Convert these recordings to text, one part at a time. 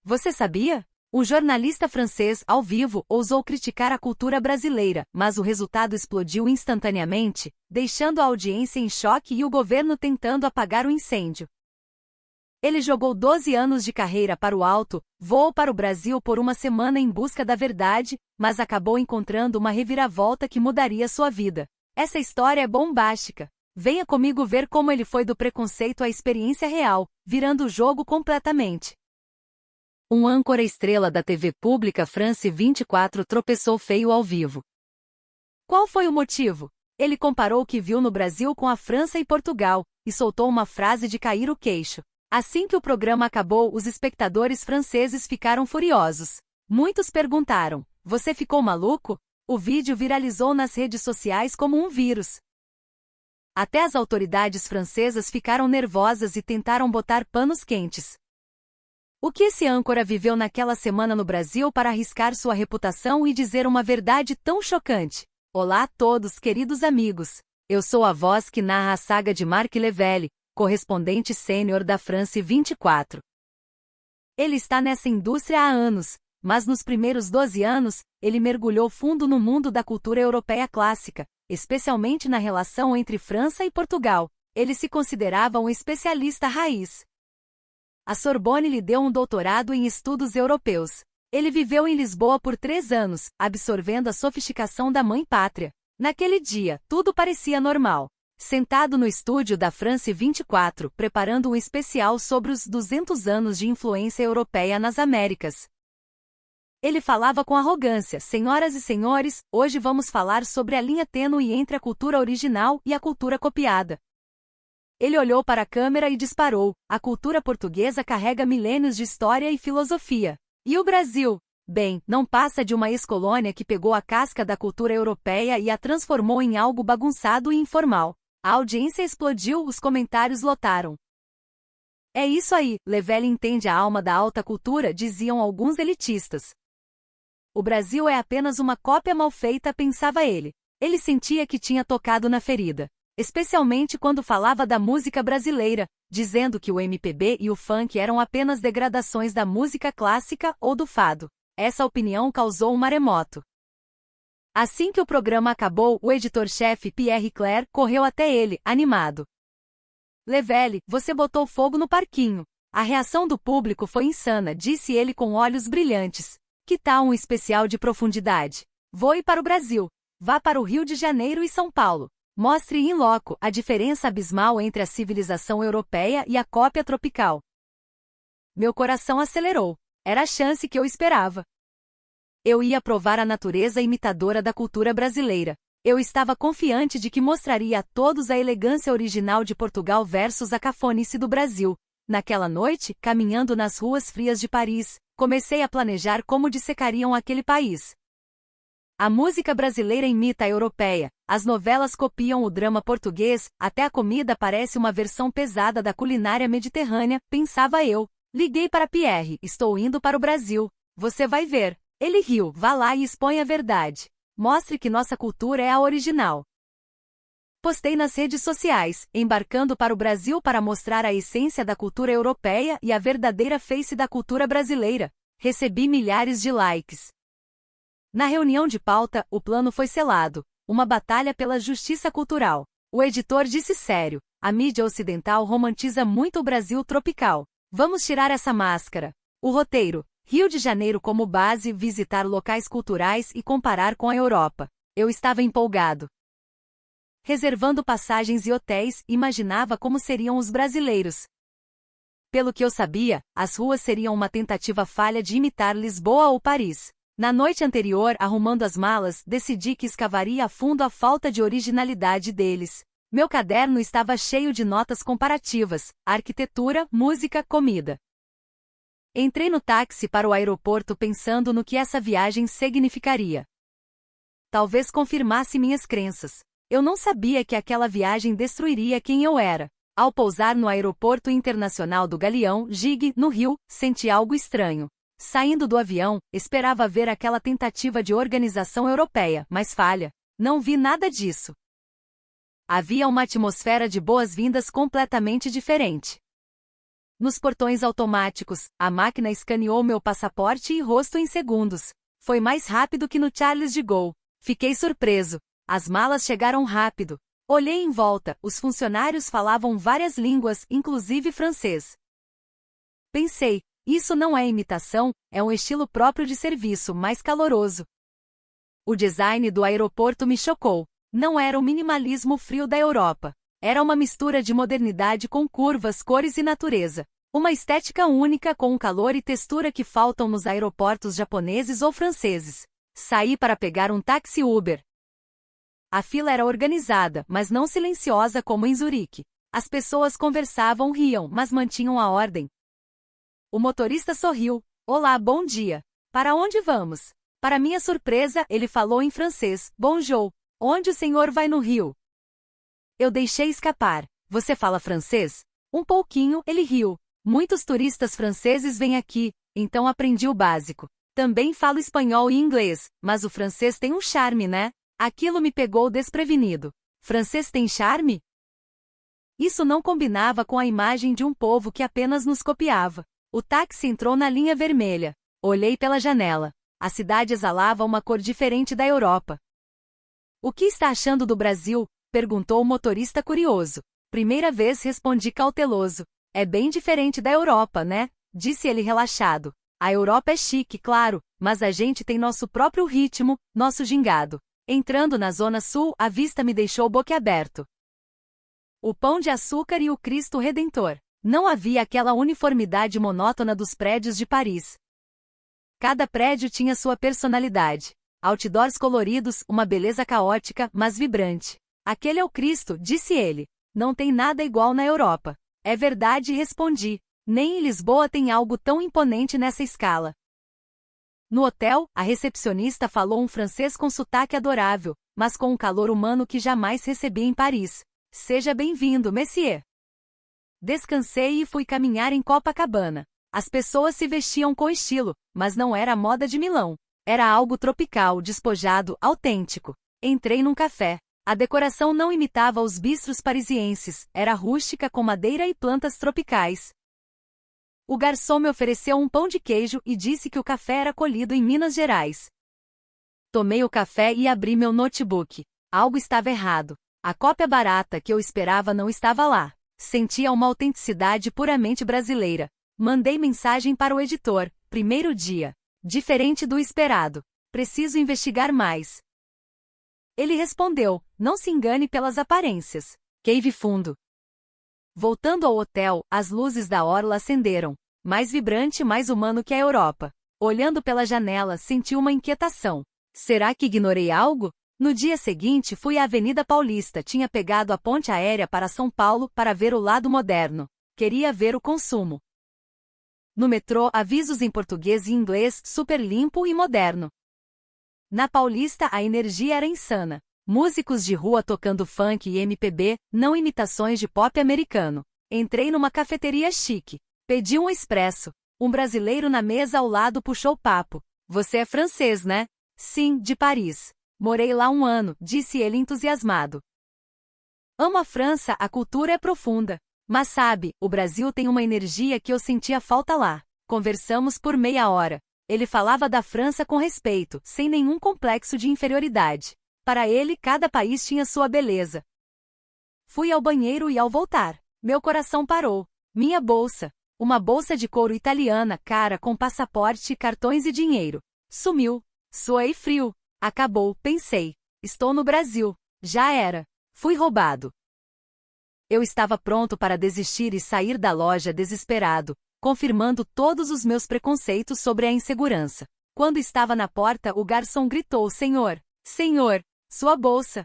Você sabia? Um jornalista francês, ao vivo, ousou criticar a cultura brasileira, mas o resultado explodiu instantaneamente, deixando a audiência em choque e o governo tentando apagar o incêndio. Ele jogou 12 anos de carreira para o alto, voou para o Brasil por uma semana em busca da verdade, mas acabou encontrando uma reviravolta que mudaria sua vida. Essa história é bombástica. Venha comigo ver como ele foi do preconceito à experiência real, virando o jogo completamente. Um âncora estrela da TV pública France 24 tropeçou feio ao vivo. Qual foi o motivo? Ele comparou o que viu no Brasil com a França e Portugal, e soltou uma frase de cair o queixo. Assim que o programa acabou, os espectadores franceses ficaram furiosos. Muitos perguntaram: "Você ficou maluco?" O vídeo viralizou nas redes sociais como um vírus. Até as autoridades francesas ficaram nervosas e tentaram botar panos quentes. O que esse âncora viveu naquela semana no Brasil para arriscar sua reputação e dizer uma verdade tão chocante? Olá a todos, queridos amigos. Eu sou a voz que narra a saga de Marc Levelle, correspondente sênior da France 24. Ele está nessa indústria há anos, mas nos primeiros 12 anos, ele mergulhou fundo no mundo da cultura europeia clássica, especialmente na relação entre França e Portugal. Ele se considerava um especialista raiz. A Sorbonne lhe deu um doutorado em estudos europeus. Ele viveu em Lisboa por 3 anos, absorvendo a sofisticação da mãe pátria. Naquele dia, tudo parecia normal. Sentado no estúdio da France 24, preparando um especial sobre os 200 anos de influência europeia nas Américas. Ele falava com arrogância: "Senhoras e senhores, hoje vamos falar sobre a linha tênue entre a cultura original e a cultura copiada." Ele olhou para a câmera e disparou: "A cultura portuguesa carrega milênios de história e filosofia. E o Brasil? Bem, não passa de uma ex-colônia que pegou a casca da cultura europeia e a transformou em algo bagunçado e informal." A audiência explodiu, os comentários lotaram. "É isso aí, Levelle entende a alma da alta cultura", diziam alguns elitistas. "O Brasil é apenas uma cópia mal feita", pensava ele. Ele sentia que tinha tocado na ferida. Especialmente quando falava da música brasileira, dizendo que o MPB e o funk eram apenas degradações da música clássica ou do fado. Essa opinião causou um maremoto. Assim que o programa acabou, o editor-chefe Pierre Clair correu até ele, animado. "Levelle, você botou fogo no parquinho." A reação do público foi insana, disse ele com olhos brilhantes. "Que tal um especial de profundidade? Voe para o Brasil. Vá para o Rio de Janeiro e São Paulo. Mostre in loco a diferença abismal entre a civilização europeia e a cópia tropical." Meu coração acelerou. Era a chance que eu esperava. Eu ia provar a natureza imitadora da cultura brasileira. Eu estava confiante de que mostraria a todos a elegância original de Portugal versus a cafonice do Brasil. Naquela noite, caminhando nas ruas frias de Paris, comecei a planejar como dissecariam aquele país. A música brasileira imita a europeia, as novelas copiam o drama português, até a comida parece uma versão pesada da culinária mediterrânea, pensava eu. Liguei para Pierre: "Estou indo para o Brasil. Você vai ver." Ele riu: "Vá lá e exponha a verdade. Mostre que nossa cultura é a original." Postei nas redes sociais, embarcando para o Brasil para mostrar a essência da cultura europeia e a verdadeira face da cultura brasileira. Recebi milhares de likes. Na reunião de pauta, o plano foi selado: uma batalha pela justiça cultural. O editor disse sério: "A mídia ocidental romantiza muito o Brasil tropical. Vamos tirar essa máscara." O roteiro: Rio de Janeiro como base, visitar locais culturais e comparar com a Europa. Eu estava empolgado. Reservando passagens e hotéis, imaginava como seriam os brasileiros. Pelo que eu sabia, as ruas seriam uma tentativa falha de imitar Lisboa ou Paris. Na noite anterior, arrumando as malas, decidi que escavaria a fundo a falta de originalidade deles. Meu caderno estava cheio de notas comparativas: arquitetura, música, comida. Entrei no táxi para o aeroporto pensando no que essa viagem significaria. Talvez confirmasse minhas crenças. Eu não sabia que aquela viagem destruiria quem eu era. Ao pousar no aeroporto internacional do Galeão, Gig, no Rio, senti algo estranho. Saindo do avião, esperava ver aquela tentativa de organização europeia, mas falha. Não vi nada disso. Havia uma atmosfera de boas-vindas completamente diferente. Nos portões automáticos, a máquina escaneou meu passaporte e rosto em segundos. Foi mais rápido que no Charles de Gaulle. Fiquei surpreso. As malas chegaram rápido. Olhei em volta, os funcionários falavam várias línguas, inclusive francês. Pensei, isso não é imitação, é um estilo próprio de serviço, mais caloroso. O design do aeroporto me chocou. Não era o minimalismo frio da Europa. Era uma mistura de modernidade com curvas, cores e natureza. Uma estética única com um calor e textura que faltam nos aeroportos japoneses ou franceses. Saí para pegar um táxi Uber. A fila era organizada, mas não silenciosa como em Zurique. As pessoas conversavam, riam, mas mantinham a ordem. O motorista sorriu. Olá, bom dia. Para onde vamos? Para minha surpresa, ele falou em francês. Bonjour. Onde o senhor vai no Rio? Eu deixei escapar. Você fala francês? Um pouquinho, ele riu. Muitos turistas franceses vêm aqui, então aprendi o básico. Também falo espanhol e inglês, mas o francês tem um charme, né? Aquilo me pegou desprevenido. Francês tem charme? Isso não combinava com a imagem de um povo que apenas nos copiava. O táxi entrou na linha vermelha. Olhei pela janela. A cidade exalava uma cor diferente da Europa. O que está achando do Brasil? Perguntou o motorista curioso. Primeira vez respondi cauteloso. É bem diferente da Europa, né? Disse ele relaxado. A Europa é chique, claro, mas a gente tem nosso próprio ritmo, nosso gingado. Entrando na Zona Sul, a vista me deixou boquiaberto. O Pão de Açúcar e o Cristo Redentor. Não havia aquela uniformidade monótona dos prédios de Paris. Cada prédio tinha sua personalidade. Outdoors coloridos, uma beleza caótica, mas vibrante. Aquele é o Cristo, disse ele. Não tem nada igual na Europa. É verdade, respondi. Nem em Lisboa tem algo tão imponente nessa escala. No hotel, a recepcionista falou um francês com sotaque adorável, mas com um calor humano que jamais recebi em Paris. Seja bem-vindo, monsieur. Descansei e fui caminhar em Copacabana. As pessoas se vestiam com estilo, mas não era a moda de Milão. Era algo tropical, despojado, autêntico. Entrei num café. A decoração não imitava os bistros parisienses, era rústica com madeira e plantas tropicais. O garçom me ofereceu um pão de queijo e disse que o café era colhido em Minas Gerais. Tomei o café e abri meu notebook. Algo estava errado. A cópia barata que eu esperava não estava lá. Sentia uma autenticidade puramente brasileira. Mandei mensagem para o editor. Primeiro dia. Diferente do esperado. Preciso investigar mais. Ele respondeu, não se engane pelas aparências. Cave fundo. Voltando ao hotel, as luzes da orla acenderam. Mais vibrante, mais humano que a Europa. Olhando pela janela, senti uma inquietação. Será que ignorei algo? No dia seguinte fui à Avenida Paulista, tinha pegado a ponte aérea para São Paulo para ver o lado moderno. Queria ver o consumo. No metrô, avisos em português e inglês, super limpo e moderno. Na Paulista a energia era insana. Músicos de rua tocando funk e MPB, não imitações de pop americano. Entrei numa cafeteria chique. Pedi um expresso. Um brasileiro na mesa ao lado puxou papo. Você é francês, né? Sim, de Paris. Morei lá 1 ano, disse ele entusiasmado. Amo a França, a cultura é profunda. Mas sabe, o Brasil tem uma energia que eu sentia falta lá. Conversamos por meia hora. Ele falava da França com respeito, sem nenhum complexo de inferioridade. Para ele, cada país tinha sua beleza. Fui ao banheiro e ao voltar, meu coração parou. Minha bolsa. Uma bolsa de couro italiana, cara, com passaporte, cartões e dinheiro. Sumiu. Suei frio. Acabou, pensei. Estou no Brasil. Já era. Fui roubado. Eu estava pronto para desistir e sair da loja desesperado, confirmando todos os meus preconceitos sobre a insegurança. Quando estava na porta, o garçom gritou: Senhor, senhor, sua bolsa.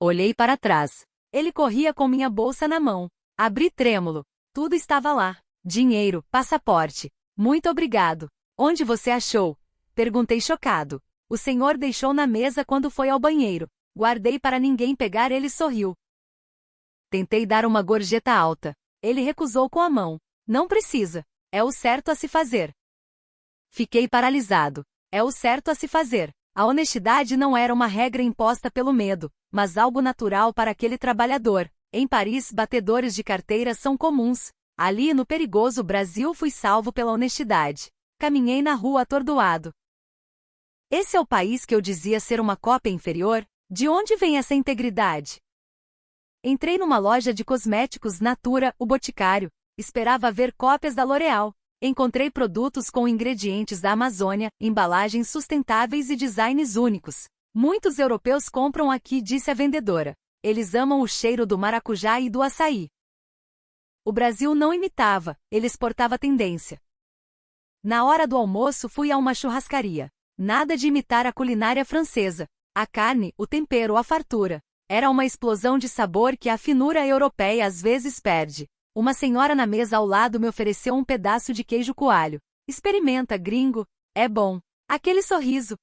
Olhei para trás. Ele corria com minha bolsa na mão. Abri trêmulo. Tudo estava lá. Dinheiro, passaporte. Muito obrigado. Onde você achou? Perguntei chocado. O senhor deixou na mesa quando foi ao banheiro. Guardei para ninguém pegar. Ele sorriu. Tentei dar uma gorjeta alta. Ele recusou com a mão. Não precisa. É o certo a se fazer. Fiquei paralisado. É o certo a se fazer. A honestidade não era uma regra imposta pelo medo, mas algo natural para aquele trabalhador. Em Paris, batedores de carteira são comuns. Ali no perigoso Brasil fui salvo pela honestidade. Caminhei na rua atordoado. Esse é o país que eu dizia ser uma cópia inferior? De onde vem essa integridade? Entrei numa loja de cosméticos Natura, o Boticário. Esperava ver cópias da L'Oréal. Encontrei produtos com ingredientes da Amazônia, embalagens sustentáveis e designs únicos. Muitos europeus compram aqui, disse a vendedora. Eles amam o cheiro do maracujá e do açaí. O Brasil não imitava, ele exportava tendência. Na hora do almoço fui a uma churrascaria. Nada de imitar a culinária francesa. A carne, o tempero, a fartura. Era uma explosão de sabor que a finura europeia às vezes perde. Uma senhora na mesa ao lado me ofereceu um pedaço de queijo coalho. Experimenta, gringo. É bom. Aquele sorriso.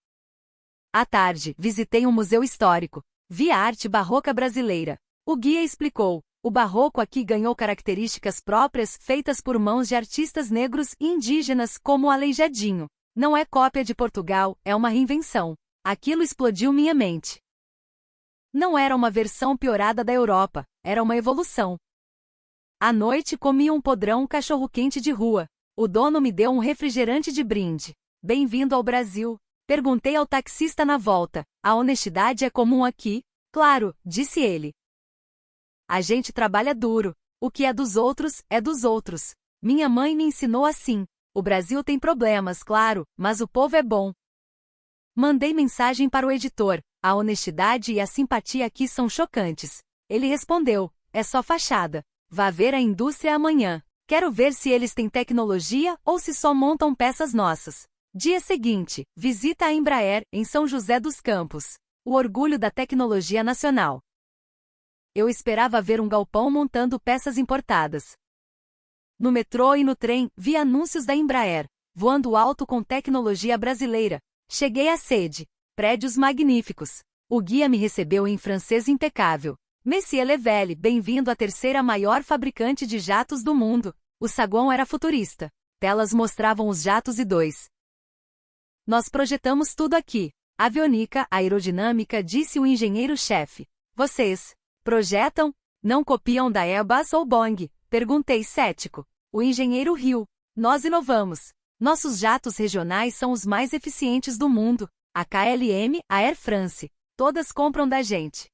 À tarde, visitei um museu histórico. Vi a arte barroca brasileira. O guia explicou. O barroco aqui ganhou características próprias feitas por mãos de artistas negros e indígenas como o Aleijadinho. Não é cópia de Portugal, é uma reinvenção. Aquilo explodiu minha mente. Não era uma versão piorada da Europa, era uma evolução. À noite comi um podrão cachorro-quente de rua. O dono me deu um refrigerante de brinde. Bem-vindo ao Brasil. Perguntei ao taxista na volta. A honestidade é comum aqui? Claro, disse ele. A gente trabalha duro. O que é dos outros, é dos outros. Minha mãe me ensinou assim. O Brasil tem problemas, claro, mas o povo é bom. Mandei mensagem para o editor. A honestidade e a simpatia aqui são chocantes. Ele respondeu, é só fachada. Vá ver a indústria amanhã. Quero ver se eles têm tecnologia ou se só montam peças nossas. Dia seguinte, visita a Embraer, em São José dos Campos. O orgulho da tecnologia nacional. Eu esperava ver um galpão montando peças importadas. No metrô e no trem, vi anúncios da Embraer, voando alto com tecnologia brasileira. Cheguei à sede. Prédios magníficos. O guia me recebeu em francês impecável. Monsieur Levelle, bem-vindo à terceira maior fabricante de jatos do mundo. O saguão era futurista. Telas mostravam os jatos e dois. Nós projetamos tudo aqui. Avionica, aerodinâmica, disse o engenheiro-chefe. Vocês projetam? Não copiam da Airbus ou Boeing? Perguntei cético. O engenheiro riu. Nós inovamos. Nossos jatos regionais são os mais eficientes do mundo. A KLM, a Air France. Todas compram da gente.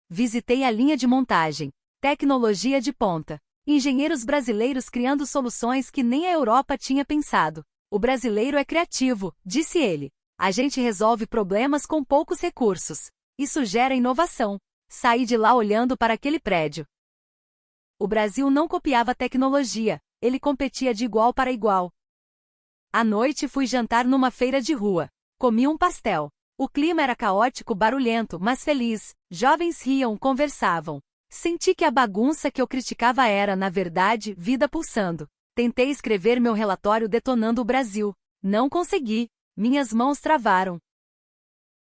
Visitei a linha de montagem. Tecnologia de ponta. Engenheiros brasileiros criando soluções que nem a Europa tinha pensado. O brasileiro é criativo, disse ele. A gente resolve problemas com poucos recursos. Isso gera inovação. Saí de lá olhando para aquele prédio. O Brasil não copiava tecnologia, ele competia de igual para igual. À noite fui jantar numa feira de rua. Comi um pastel. O clima era caótico, barulhento, mas feliz. Jovens riam, conversavam. Senti que a bagunça que eu criticava era, na verdade, vida pulsando. Tentei escrever meu relatório detonando o Brasil. Não consegui. Minhas mãos travaram.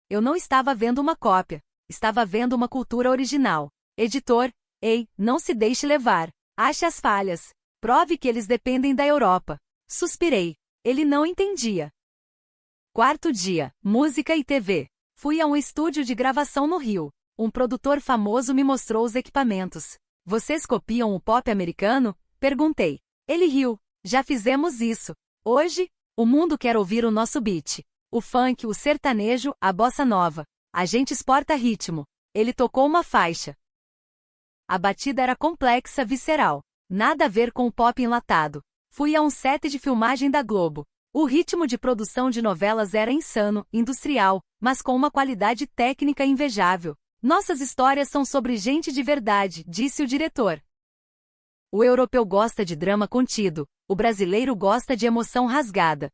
Eu não estava vendo uma cópia. Estava vendo uma cultura original. Editor, ei, não se deixe levar. Ache as falhas. Prove que eles dependem da Europa. Suspirei. Ele não entendia. Quarto dia, música e TV. Fui a um estúdio de gravação no Rio. Um produtor famoso me mostrou os equipamentos. Vocês copiam o pop americano? Perguntei. Ele riu. Já fizemos isso. Hoje, o mundo quer ouvir o nosso beat. O funk, o sertanejo, a bossa nova. A gente exporta ritmo. Ele tocou uma faixa. A batida era complexa, visceral. Nada a ver com o pop enlatado. Fui a um set de filmagem da Globo. O ritmo de produção de novelas era insano, industrial, mas com uma qualidade técnica invejável. Nossas histórias são sobre gente de verdade, disse o diretor. O europeu gosta de drama contido, o brasileiro gosta de emoção rasgada.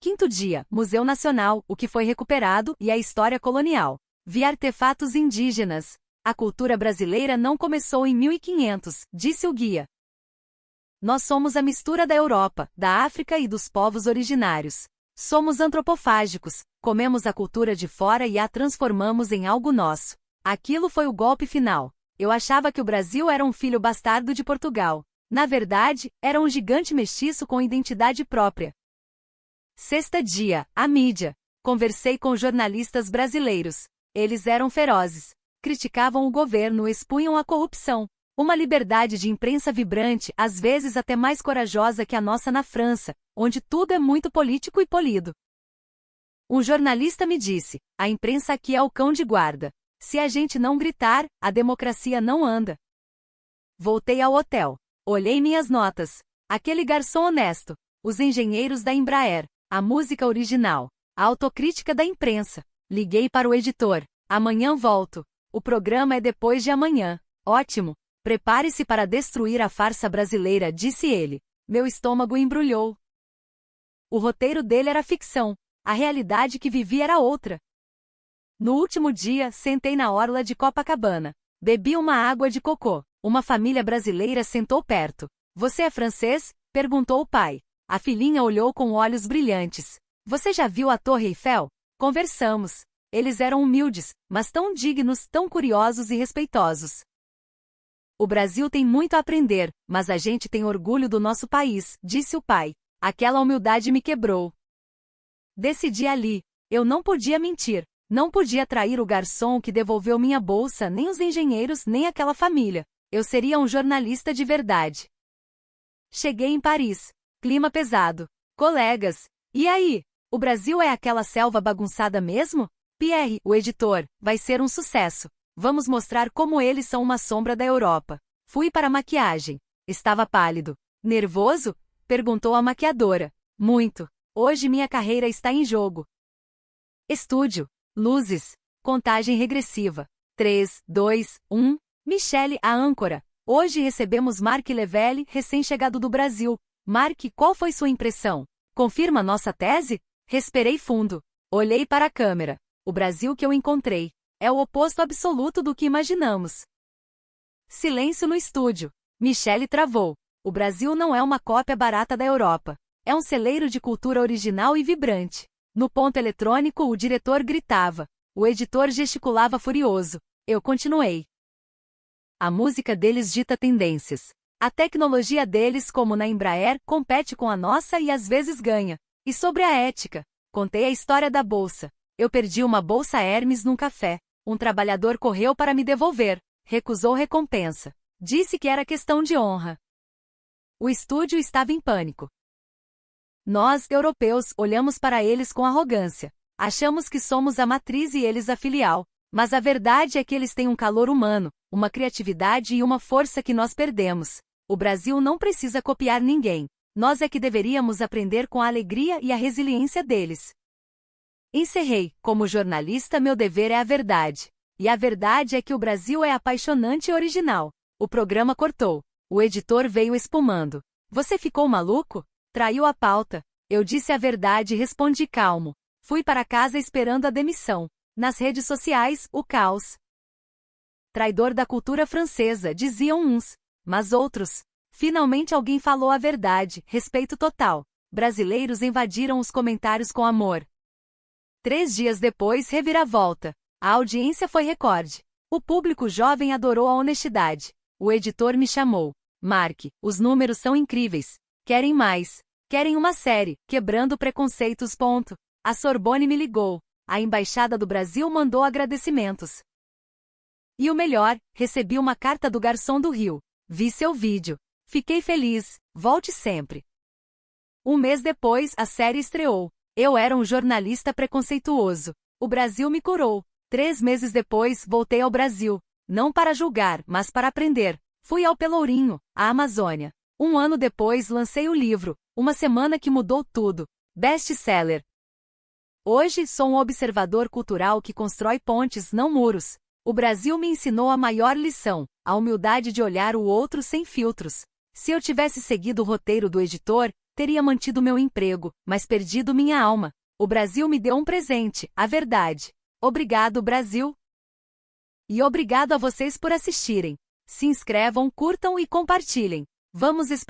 Quinto dia, Museu Nacional, o que foi recuperado e a história colonial. Vi artefatos indígenas. A cultura brasileira não começou em 1500, disse o guia. Nós somos a mistura da Europa, da África e dos povos originários. Somos antropofágicos, comemos a cultura de fora e a transformamos em algo nosso. Aquilo foi o golpe final. Eu achava que o Brasil era um filho bastardo de Portugal. Na verdade, era um gigante mestiço com identidade própria. Sexta dia, a mídia. Conversei com jornalistas brasileiros. Eles eram ferozes. Criticavam o governo, expunham a corrupção. Uma liberdade de imprensa vibrante, às vezes até mais corajosa que a nossa na França, onde tudo é muito político e polido. Um jornalista me disse: a imprensa aqui é o cão de guarda. Se a gente não gritar, a democracia não anda. Voltei ao hotel. Olhei minhas notas. Aquele garçom honesto. Os engenheiros da Embraer. A música original. A autocrítica da imprensa. Liguei para o editor. Amanhã volto. O programa é depois de amanhã. Ótimo. Prepare-se para destruir a farsa brasileira, disse ele. Meu estômago embrulhou. O roteiro dele era ficção. A realidade que vivi era outra. No último dia, sentei na orla de Copacabana. Bebi uma água de cocô. Uma família brasileira sentou perto. Você é francês? Perguntou o pai. A filhinha olhou com olhos brilhantes. Você já viu a Torre Eiffel? Conversamos. Eles eram humildes, mas tão dignos, tão curiosos e respeitosos. O Brasil tem muito a aprender, mas a gente tem orgulho do nosso país, disse o pai. Aquela humildade me quebrou. Decidi ali. Eu não podia mentir. Não podia trair o garçom que devolveu minha bolsa, nem os engenheiros, nem aquela família. Eu seria um jornalista de verdade. Cheguei em Paris. Clima pesado. Colegas. E aí? O Brasil é aquela selva bagunçada mesmo? Pierre, o editor, vai ser um sucesso. Vamos mostrar como eles são uma sombra da Europa. Fui para a maquiagem. Estava pálido. Nervoso? Perguntou a maquiadora. Muito. Hoje minha carreira está em jogo. Estúdio. Luzes. Contagem regressiva. 3, 2, 1. Michele, a âncora. Hoje recebemos Mark Levelle, recém-chegado do Brasil. Mark, qual foi sua impressão? Confirma nossa tese? Respirei fundo. Olhei para a câmera. O Brasil que eu encontrei é o oposto absoluto do que imaginamos. Silêncio no estúdio. Michele travou. O Brasil não é uma cópia barata da Europa. É um celeiro de cultura original e vibrante. No ponto eletrônico, o diretor gritava. O editor gesticulava furioso. Eu continuei. A música deles dita tendências. A tecnologia deles, como na Embraer, compete com a nossa e às vezes ganha. E sobre a ética? Contei a história da bolsa. Eu perdi uma bolsa Hermes num café. Um trabalhador correu para me devolver. Recusou recompensa. Disse que era questão de honra. O estúdio estava em pânico. Nós, europeus, olhamos para eles com arrogância. Achamos que somos a matriz e eles a filial. Mas a verdade é que eles têm um calor humano, uma criatividade e uma força que nós perdemos. O Brasil não precisa copiar ninguém. Nós é que deveríamos aprender com a alegria e a resiliência deles. Encerrei. Como jornalista, meu dever é a verdade. E a verdade é que o Brasil é apaixonante e original. O programa cortou. O editor veio espumando. Você ficou maluco? Traiu a pauta. Eu disse a verdade e respondi calmo. Fui para casa esperando a demissão. Nas redes sociais, o caos. Traidor da cultura francesa, diziam uns. Mas outros. Finalmente alguém falou a verdade, respeito total. Brasileiros invadiram os comentários com amor. 3 dias depois, reviravolta. A audiência foi recorde. O público jovem adorou a honestidade. O editor me chamou. Mark, os números são incríveis. Querem mais. Querem uma série, Quebrando Preconceitos. A Sorbonne me ligou. A Embaixada do Brasil mandou agradecimentos. E o melhor, recebi uma carta do garçom do Rio. Vi seu vídeo. Fiquei feliz. Volte sempre. Um mês depois, a série estreou. Eu era um jornalista preconceituoso. O Brasil me curou. 3 meses depois, voltei ao Brasil. Não para julgar, mas para aprender. Fui ao Pelourinho, à Amazônia. 1 ano depois, lancei o livro, Uma Semana que Mudou Tudo. Best-seller. Hoje, sou um observador cultural que constrói pontes, não muros. O Brasil me ensinou a maior lição, a humildade de olhar o outro sem filtros. Se eu tivesse seguido o roteiro do editor, teria mantido meu emprego, mas perdido minha alma. O Brasil me deu um presente, a verdade. Obrigado, Brasil. E obrigado a vocês por assistirem. Se inscrevam, curtam e compartilhem. Vamos espalhar